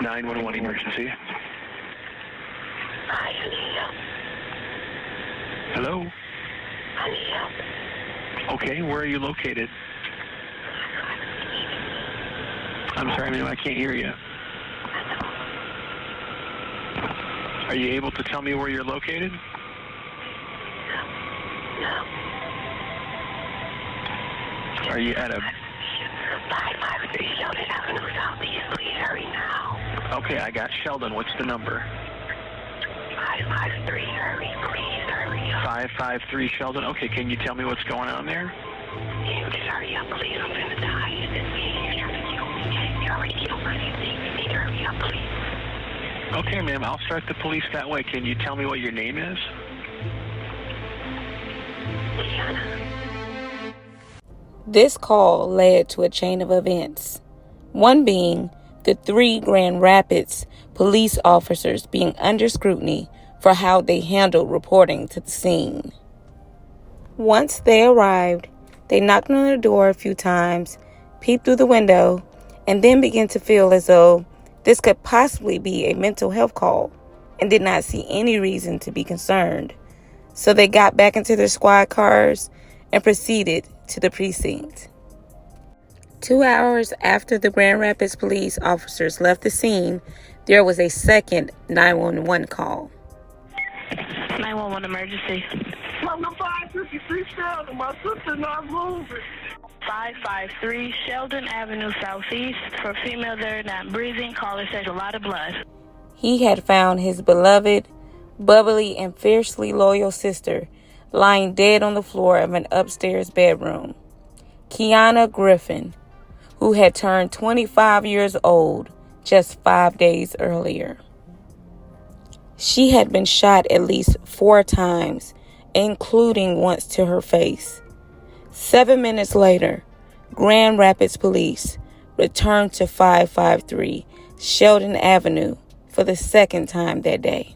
911 emergency. I need help. Hello? I need help. Okay, where are you located? I'm sorry, ma'am, I can't hear you. Are you able to tell me where you're located? No. Are you at a... 553 Sheldon Avenue Southeast. Please hurry now. Okay, I got Sheldon. What's the number? 553. Hurry, please hurry up. 553 Sheldon. Okay, can you tell me what's going on there? Can you just hurry up, please? I'm gonna die. It's this man. You're trying to kill me. You already killed my thing. You need to hurry up, please. Okay, ma'am, I'll start the police that way. Can you tell me what your name is? Tiana. This call led to a chain of events, one being the 3 Grand Rapids police officers being under scrutiny for how they handled reporting to the scene. Once they arrived, they knocked on the door a few times, peeped through the window, and then began to feel as though this could possibly be a mental health call and did not see any reason to be concerned. So they got back into their squad cars and proceeded to the precinct. 2 hours after the Grand Rapids police officers left the scene, there was a second 911 call. 911 emergency. From the 553 Sheldon, my sister not moving. 553 Sheldon Avenue Southeast. For female there not breathing, caller says a lot of blood. He had found his beloved, bubbly, and fiercely loyal sister lying dead on the floor of an upstairs bedroom. Kiana Griffin, who had turned 25 years old just 5 days earlier. She had been shot at least 4 times, including once to her face. 7 minutes later, Grand Rapids police returned to 553 Sheldon Avenue for the second time that day.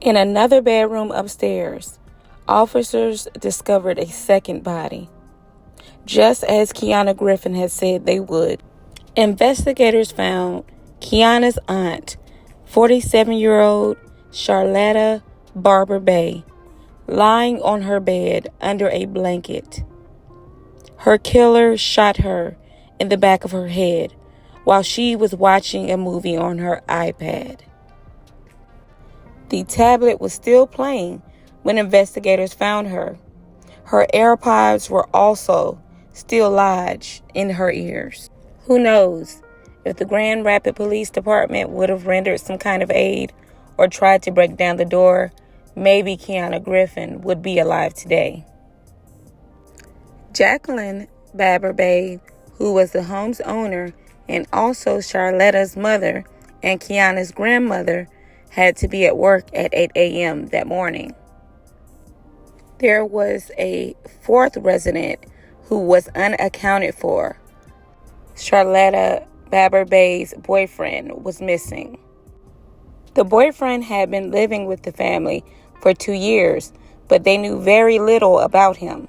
In another bedroom upstairs, officers discovered a second body. Just as Kiana Griffin had said they would, investigators found Kiana's aunt, 47-year-old Charlotta Barber Bay, lying on her bed under a blanket. Her killer shot her in the back of her head while she was watching a movie on her iPad. The tablet was still playing when investigators found her. Her AirPods were also still lodged in her ears. Who knows if the Grand Rapids Police Department would have rendered some kind of aid or tried to break down the door, maybe Kiana Griffin would be alive today. Jacqueline Barber Bay, who was the home's owner and also Charlotta's mother and Kiana's grandmother, had to be at work at 8 a.m. that morning. There was a 4th resident who was unaccounted for. Charlotta Barber Bay's boyfriend was missing. The boyfriend had been living with the family for 2 years, but they knew very little about him.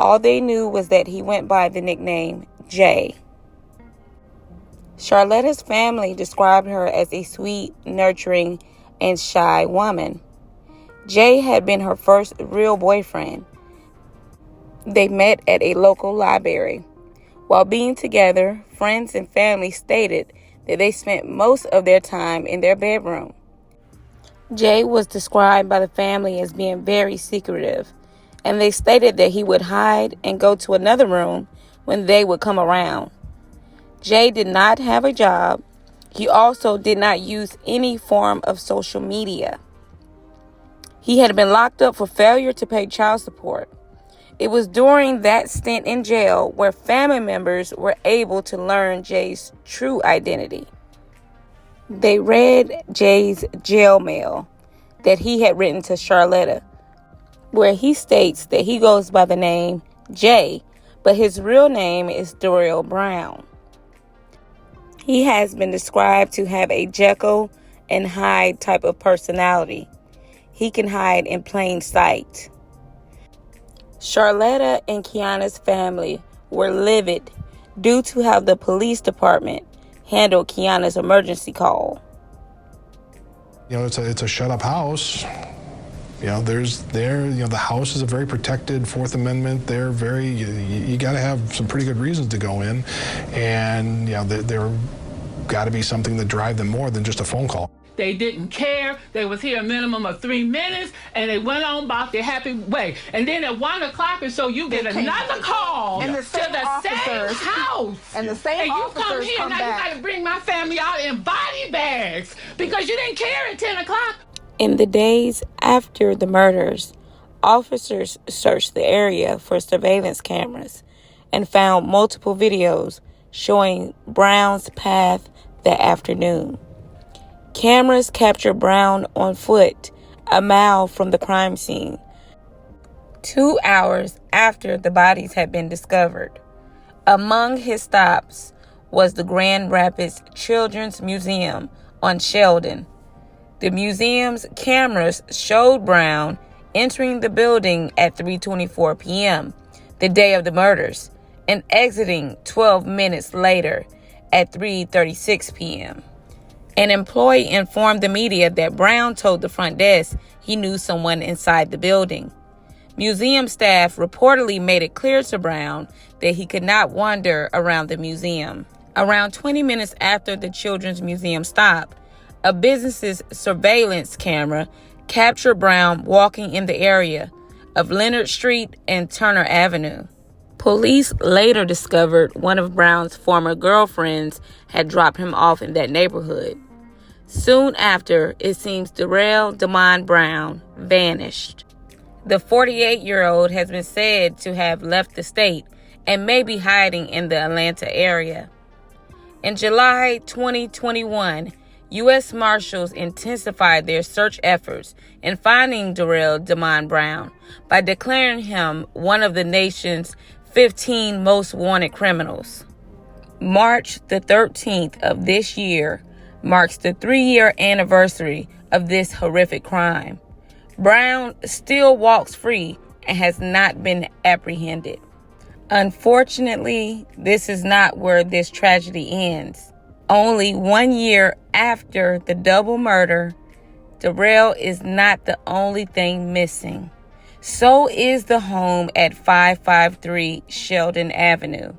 All they knew was that he went by the nickname Jay. Charlotta's family described her as a sweet, nurturing, and shy woman. Jay had been her first real boyfriend. They met at a local library. While being together, friends and family stated that they spent most of their time in their bedroom. Jay was described by the family as being very secretive, and they stated that he would hide and go to another room when they would come around. Jay did not have a job. He also did not use any form of social media. He had been locked up for failure to pay child support. It was during that stint in jail where family members were able to learn Jay's true identity. They read Jay's jail mail that he had written to Charlotta, where he states that he goes by the name Jay, but his real name is Darrell Brown. He has been described to have a Jekyll and Hyde type of personality. he can hide in plain sight. Charlotta and Kiana's family were livid due to how the police department handled Kiana's emergency call. It's a shut-up house. The house is a very protected Fourth Amendment. They're very, you got to have some pretty good reasons to go in, and there got to be something that drive them more than just a phone call. They didn't care. They was here a minimum of 3 minutes, and they went on about their happy way. And then at 1 o'clock or so, you get another call to the same house. And the same officers you come here, now back. you got to bring my family out in body bags because you didn't care at 10 o'clock. In the days after the murders, officers searched the area for surveillance cameras and found multiple videos showing Brown's path that afternoon. Cameras captured Brown on foot a mile from the crime scene, 2 hours after the bodies had been discovered. Among his stops was the Grand Rapids Children's Museum on Sheldon. The museum's cameras showed Brown entering the building at 3:24 p.m., the day of the murders, and exiting 12 minutes later at 3:36 p.m. An employee informed the media that Brown told the front desk he knew someone inside the building. Museum staff reportedly made it clear to Brown that he could not wander around the museum. Around 20 minutes after the Children's Museum stop, a business's surveillance camera captured Brown walking in the area of Leonard Street and Turner Avenue. Police later discovered one of Brown's former girlfriends had dropped him off in that neighborhood. Soon after, it seems Darrell DeMond Brown vanished. The 48-year-old has been said to have left the state and may be hiding in the Atlanta area. In July 2021, U.S. Marshals intensified their search efforts in finding Darrell DeMond Brown by declaring him one of the nation's 15 most wanted criminals. March the 13th of this year marks the 3-year anniversary of this horrific crime. Brown still walks free and has not been apprehended. Unfortunately, this is not where this tragedy ends. Only 1 year after the double murder, Darrell is not the only thing missing. So is the home at 553 Sheldon Avenue.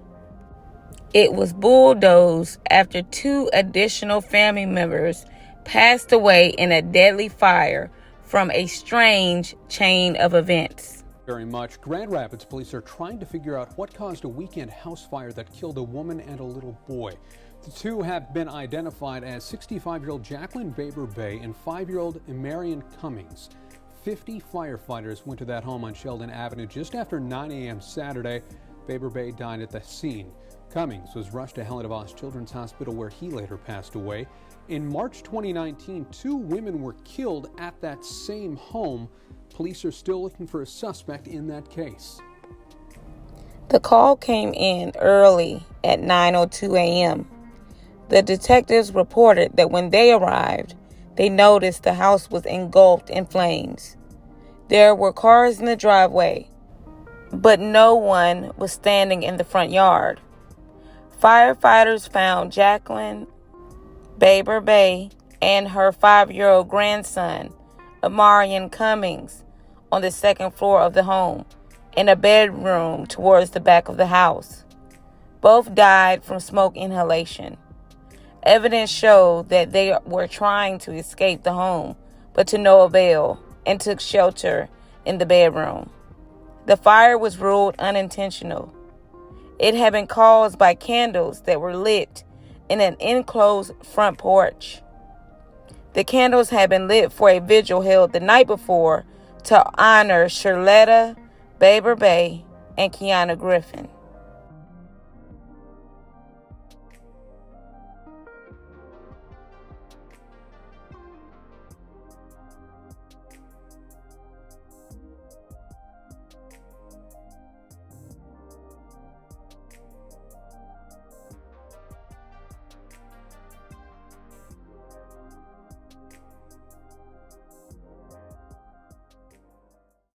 It was bulldozed after 2 additional family members passed away in a deadly fire from a strange chain of events. Very much. Grand Rapids police are trying to figure out what caused a weekend house fire that killed a woman and a little boy. The 2 have been identified as 65-year-old Jacqueline Baber Bay and 5-year-old Marion Cummings. 50 firefighters went to that home on Sheldon Avenue just after 9 a.m. Saturday. Baber Bay died at the scene. Cummings was rushed to Helen DeVos Children's Hospital where he later passed away. In March 2019, 2 women were killed at that same home. Police are still looking for a suspect in that case. The call came in early at 9:02 a.m. The detectives reported that when they arrived, they noticed the house was engulfed in flames. There were cars in the driveway, but no one was standing in the front yard. Firefighters found Jacqueline Baber Bay and her 5-year-old grandson, Amarian Cummings, on the 2nd floor of the home, in a bedroom towards the back of the house. Both died from smoke inhalation. Evidence showed that they were trying to escape the home, but to no avail, and took shelter in the bedroom. The fire was ruled unintentional. It had been caused by candles that were lit in an enclosed front porch. The candles had been lit for a vigil held the night before to honor Charlotta Baber Bay and Kiana Griffin.